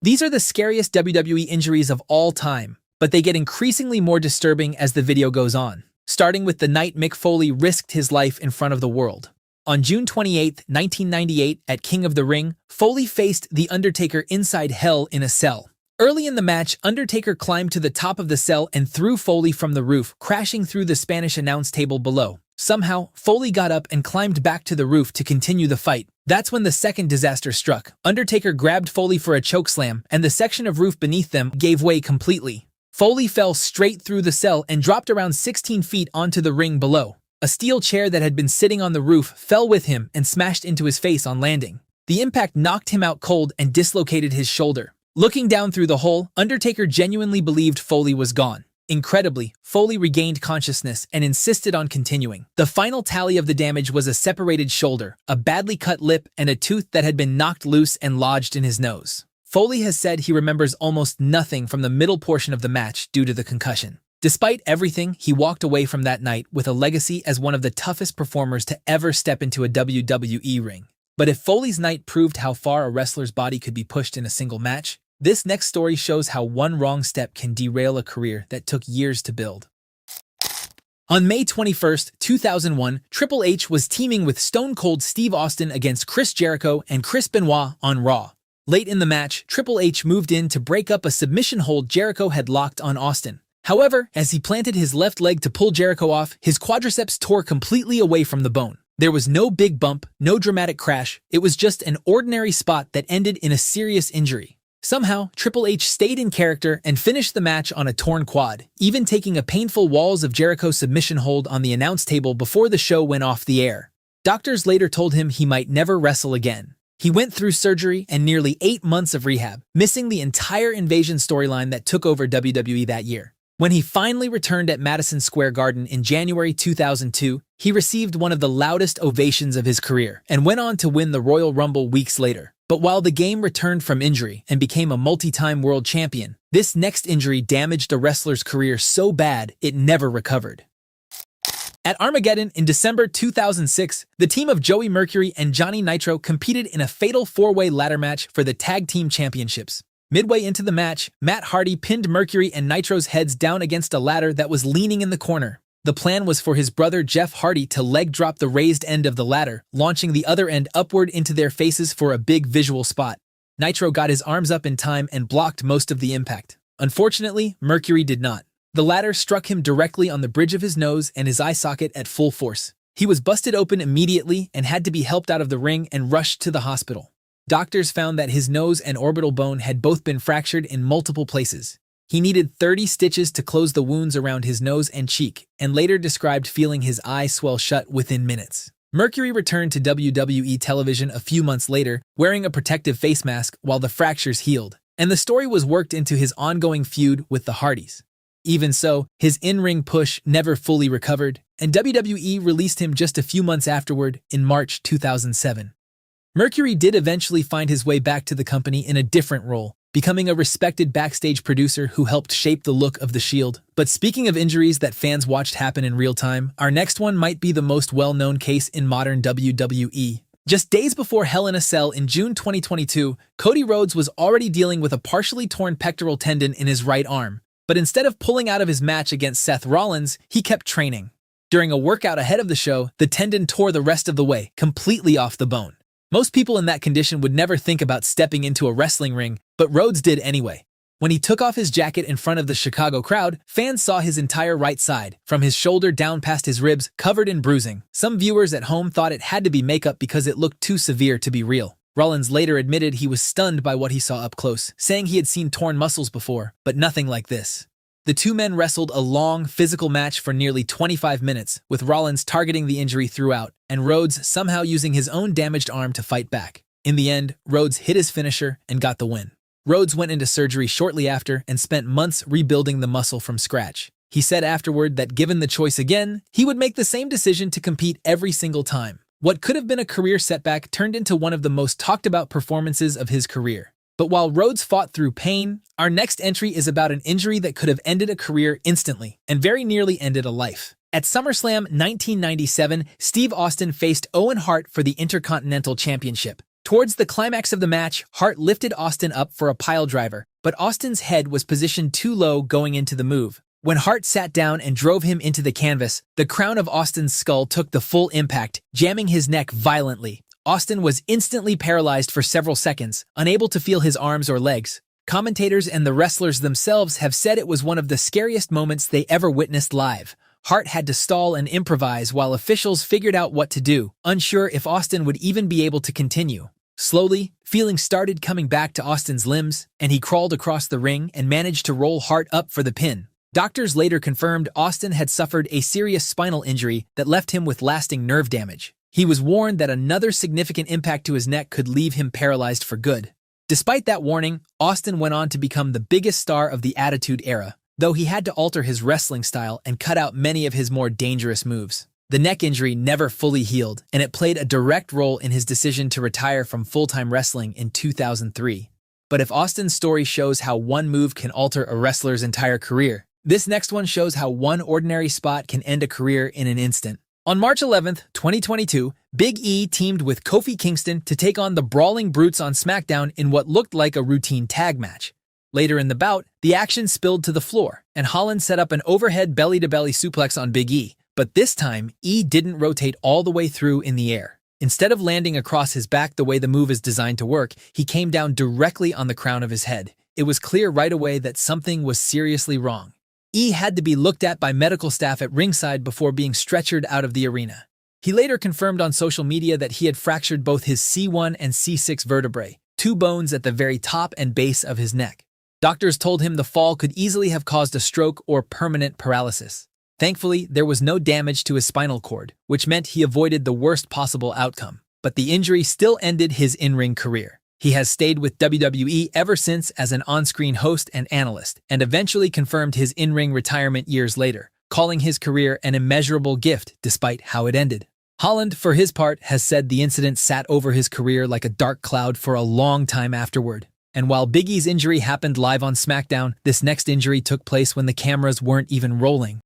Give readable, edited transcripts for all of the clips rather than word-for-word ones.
These are the scariest WWE injuries of all time, but they get increasingly more disturbing as the video goes on, starting with the night Mick Foley risked his life in front of the world. On June 28, 1998, at King of the Ring, Foley faced The Undertaker inside Hell in a cell. Early in the match, Undertaker climbed to the top of the cell and threw Foley from the roof, crashing through the Spanish announce table below. Somehow, Foley got up and climbed back to the roof to continue the fight. That's when the second disaster struck. Undertaker grabbed Foley for a chokeslam, and the section of roof beneath them gave way completely. Foley fell straight through the cell and dropped around 16 feet onto the ring below. A steel chair that had been sitting on the roof fell with him and smashed into his face on landing. The impact knocked him out cold and dislocated his shoulder. Looking down through the hole, Undertaker genuinely believed Foley was gone. Incredibly, Foley regained consciousness and insisted on continuing. The final tally of the damage was a separated shoulder, a badly cut lip, and a tooth that had been knocked loose and lodged in his nose. Foley has said he remembers almost nothing from the middle portion of the match due to the concussion. Despite everything, he walked away from that night with a legacy as one of the toughest performers to ever step into a WWE ring. But if Foley's night proved how far a wrestler's body could be pushed in a single match, this next story shows how one wrong step can derail a career that took years to build. On May 21, 2001, Triple H was teaming with Stone Cold Steve Austin against Chris Jericho and Chris Benoit on Raw. Late in the match, Triple H moved in to break up a submission hold Jericho had locked on Austin. However, as he planted his left leg to pull Jericho off, his quadriceps tore completely away from the bone. There was no big bump, no dramatic crash. It was just an ordinary spot that ended in a serious injury. Somehow, Triple H stayed in character and finished the match on a torn quad, even taking a painful Walls of Jericho submission hold on the announce table before the show went off the air. Doctors later told him he might never wrestle again. He went through surgery and nearly 8 months of rehab, missing the entire Invasion storyline that took over WWE that year. When he finally returned at Madison Square Garden in January 2002, he received one of the loudest ovations of his career and went on to win the Royal Rumble weeks later. But while the game returned from injury and became a multi-time world champion, this next injury damaged a wrestler's career so bad it never recovered. At Armageddon in December 2006, the team of Joey Mercury and Johnny Nitro competed in a fatal 4-way ladder match for the Tag Team Championships. Midway into the match, Matt Hardy pinned Mercury and Nitro's heads down against a ladder that was leaning in the corner. The plan was for his brother Jeff Hardy to leg drop the raised end of the ladder, launching the other end upward into their faces for a big visual spot. Nitro got his arms up in time and blocked most of the impact. Unfortunately, Mercury did not. The ladder struck him directly on the bridge of his nose and his eye socket at full force. He was busted open immediately and had to be helped out of the ring and rushed to the hospital. Doctors found that his nose and orbital bone had both been fractured in multiple places. He needed 30 stitches to close the wounds around his nose and cheek, and later described feeling his eye swell shut within minutes. Mercury returned to WWE television a few months later, wearing a protective face mask while the fractures healed, and the story was worked into his ongoing feud with the Hardys. Even so, his in-ring push never fully recovered, and WWE released him just a few months afterward in March 2007. Mercury did eventually find his way back to the company in a different role, becoming a respected backstage producer who helped shape the look of the Shield. But speaking of injuries that fans watched happen in real time, our next one might be the most well-known case in modern WWE. Just days before Hell in a Cell in June 2022, Cody Rhodes was already dealing with a partially torn pectoral tendon in his right arm. But instead of pulling out of his match against Seth Rollins, he kept training. During a workout ahead of the show, the tendon tore the rest of the way, completely off the bone. Most people in that condition would never think about stepping into a wrestling ring, but Rhodes did anyway. When he took off his jacket in front of the Chicago crowd, fans saw his entire right side, from his shoulder down past his ribs, covered in bruising. Some viewers at home thought it had to be makeup because it looked too severe to be real. Rollins later admitted he was stunned by what he saw up close, saying he had seen torn muscles before, but nothing like this. The two men wrestled a long, physical match for nearly 25 minutes, with Rollins targeting the injury throughout, and Rhodes somehow using his own damaged arm to fight back. In the end, Rhodes hit his finisher and got the win. Rhodes went into surgery shortly after and spent months rebuilding the muscle from scratch. He said afterward that given the choice again, he would make the same decision to compete every single time. What could have been a career setback turned into one of the most talked about performances of his career. But while Rhodes fought through pain, our next entry is about an injury that could have ended a career instantly and very nearly ended a life. At SummerSlam 1997, Steve Austin faced Owen Hart for the Intercontinental Championship. Towards the climax of the match, Hart lifted Austin up for a pile driver, but Austin's head was positioned too low going into the move. When Hart sat down and drove him into the canvas, the crown of Austin's skull took the full impact, jamming his neck violently. Austin was instantly paralyzed for several seconds, unable to feel his arms or legs. Commentators and the wrestlers themselves have said it was one of the scariest moments they ever witnessed live. Hart had to stall and improvise while officials figured out what to do, unsure if Austin would even be able to continue. Slowly, feeling started coming back to Austin's limbs, and he crawled across the ring and managed to roll Hart up for the pin. Doctors later confirmed Austin had suffered a serious spinal injury that left him with lasting nerve damage. He was warned that another significant impact to his neck could leave him paralyzed for good. Despite that warning, Austin went on to become the biggest star of the Attitude Era, though he had to alter his wrestling style and cut out many of his more dangerous moves. The neck injury never fully healed, and it played a direct role in his decision to retire from full-time wrestling in 2003. But if Austin's story shows how one move can alter a wrestler's entire career, this next one shows how one ordinary spot can end a career in an instant. On March 11, 2022, Big E teamed with Kofi Kingston to take on the Brawling Brutes on SmackDown in what looked like a routine tag match. Later in the bout, the action spilled to the floor, and Holland set up an overhead belly-to-belly suplex on Big E. But this time, E didn't rotate all the way through in the air. Instead of landing across his back the way the move is designed to work, he came down directly on the crown of his head. It was clear right away that something was seriously wrong. E had to be looked at by medical staff at ringside before being stretchered out of the arena. He later confirmed on social media that he had fractured both his C1 and C6 vertebrae, two bones at the very top and base of his neck. Doctors told him the fall could easily have caused a stroke or permanent paralysis. Thankfully, there was no damage to his spinal cord, which meant he avoided the worst possible outcome. But the injury still ended his in-ring career. He has stayed with WWE ever since as an on-screen host and analyst, and eventually confirmed his in-ring retirement years later, calling his career an immeasurable gift despite how it ended. Holland, for his part, has said the incident sat over his career like a dark cloud for a long time afterward. And while Big E's injury happened live on SmackDown, this next injury took place when the cameras weren't even rolling.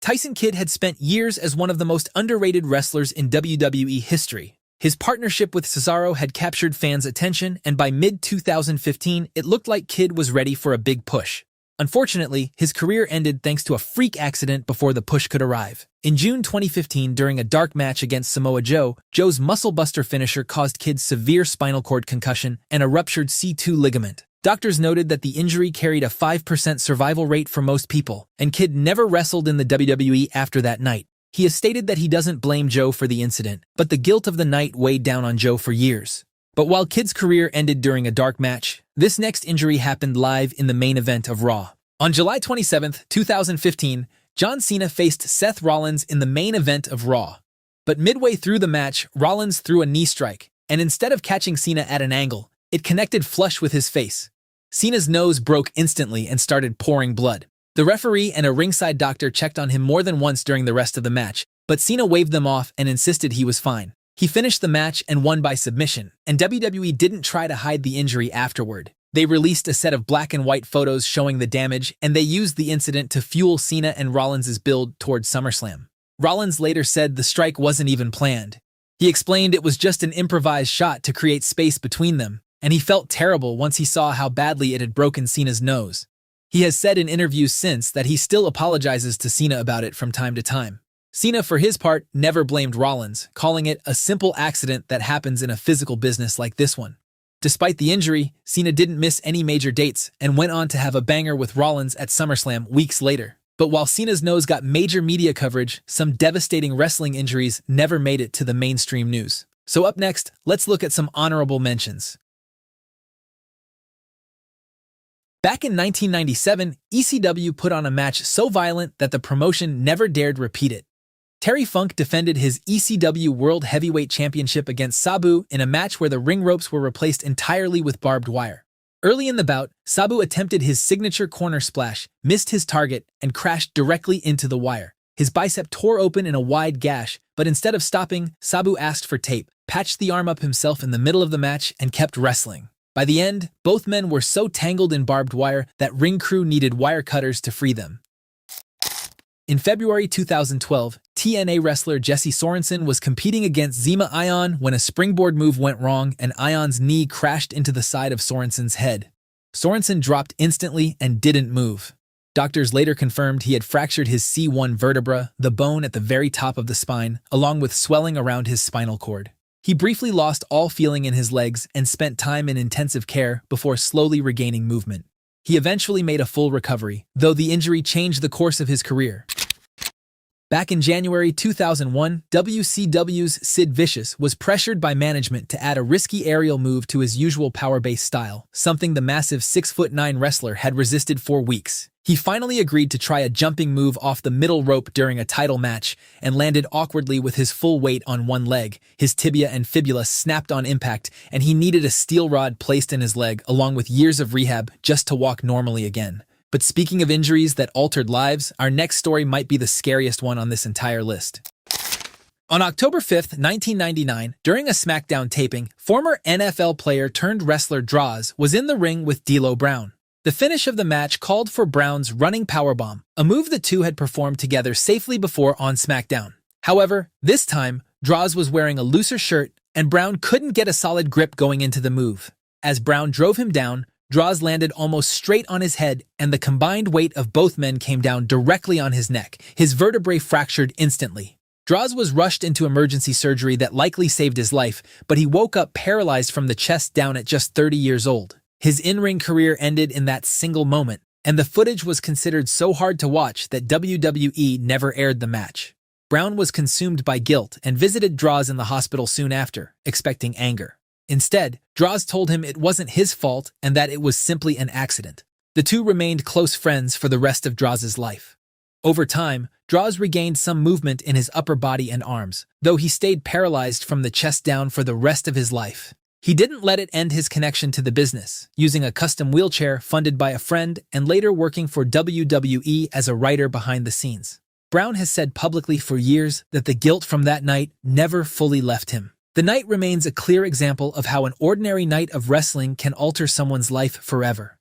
Tyson Kidd had spent years as one of the most underrated wrestlers in WWE history. His partnership with Cesaro had captured fans' attention, and by mid-2015, it looked like Kidd was ready for a big push. Unfortunately, his career ended thanks to a freak accident before the push could arrive. In June 2015, during a dark match against Samoa Joe, Joe's muscle-buster finisher caused Kidd severe spinal cord concussion and a ruptured C2 ligament. Doctors noted that the injury carried a 5% survival rate for most people, and Kidd never wrestled in the WWE after that night. He has stated that he doesn't blame Joe for the incident, but the guilt of the night weighed down on Joe for years. But while Kidd's career ended during a dark match, this next injury happened live in the main event of Raw. On July 27, 2015, John Cena faced Seth Rollins in the main event of Raw. But midway through the match, Rollins threw a knee strike, and instead of catching Cena at an angle, it connected flush with his face. Cena's nose broke instantly and started pouring blood. The referee and a ringside doctor checked on him more than once during the rest of the match, but Cena waved them off and insisted he was fine. He finished the match and won by submission, and WWE didn't try to hide the injury afterward. They released a set of black and white photos showing the damage, and they used the incident to fuel Cena and Rollins' build towards SummerSlam. Rollins later said the strike wasn't even planned. He explained it was just an improvised shot to create space between them, and he felt terrible once he saw how badly it had broken Cena's nose. He has said in interviews since that he still apologizes to Cena about it from time to time. Cena, for his part, never blamed Rollins, calling it a simple accident that happens in a physical business like this one. Despite the injury, Cena didn't miss any major dates and went on to have a banger with Rollins at SummerSlam weeks later. But while Cena's nose got major media coverage, some devastating wrestling injuries never made it to the mainstream news. So up next, let's look at some honorable mentions. Back in 1997, ECW put on a match so violent that the promotion never dared repeat it. Terry Funk defended his ECW World Heavyweight Championship against Sabu in a match where the ring ropes were replaced entirely with barbed wire. Early in the bout, Sabu attempted his signature corner splash, missed his target, and crashed directly into the wire. His bicep tore open in a wide gash, but instead of stopping, Sabu asked for tape, patched the arm up himself in the middle of the match, and kept wrestling. By the end, both men were so tangled in barbed wire that ring crew needed wire cutters to free them. In February 2012, TNA wrestler Jesse Sorensen was competing against Zema Ion when a springboard move went wrong and Ion's knee crashed into the side of Sorensen's head. Sorensen dropped instantly and didn't move. Doctors later confirmed he had fractured his C1 vertebra, the bone at the very top of the spine, along with swelling around his spinal cord. He briefly lost all feeling in his legs and spent time in intensive care before slowly regaining movement. He eventually made a full recovery, though the injury changed the course of his career. Back in January 2001, WCW's Sid Vicious was pressured by management to add a risky aerial move to his usual power-based style, something the massive 6'9" wrestler had resisted for weeks. He finally agreed to try a jumping move off the middle rope during a title match and landed awkwardly with his full weight on one leg. His tibia and fibula snapped on impact, and he needed a steel rod placed in his leg along with years of rehab just to walk normally again. But speaking of injuries that altered lives, our next story might be the scariest one on this entire list. On October 5, 1999, during a SmackDown taping, former NFL player turned wrestler Droz was in the ring with D'Lo Brown. The finish of the match called for Brown's running powerbomb, a move the two had performed together safely before on SmackDown. However, this time, Droz was wearing a looser shirt, and Brown couldn't get a solid grip going into the move. As Brown drove him down, Droz landed almost straight on his head, and the combined weight of both men came down directly on his neck. His vertebrae fractured instantly. Droz was rushed into emergency surgery that likely saved his life, but he woke up paralyzed from the chest down at just 30 years old. His in-ring career ended in that single moment, and the footage was considered so hard to watch that WWE never aired the match. Brown was consumed by guilt and visited Droz in the hospital soon after, expecting anger. Instead, Droz told him it wasn't his fault and that it was simply an accident. The two remained close friends for the rest of Droz's life. Over time, Droz regained some movement in his upper body and arms, though he stayed paralyzed from the chest down for the rest of his life. He didn't let it end his connection to the business, using a custom wheelchair funded by a friend and later working for WWE as a writer behind the scenes. Brown has said publicly for years that the guilt from that night never fully left him. The night remains a clear example of how an ordinary night of wrestling can alter someone's life forever.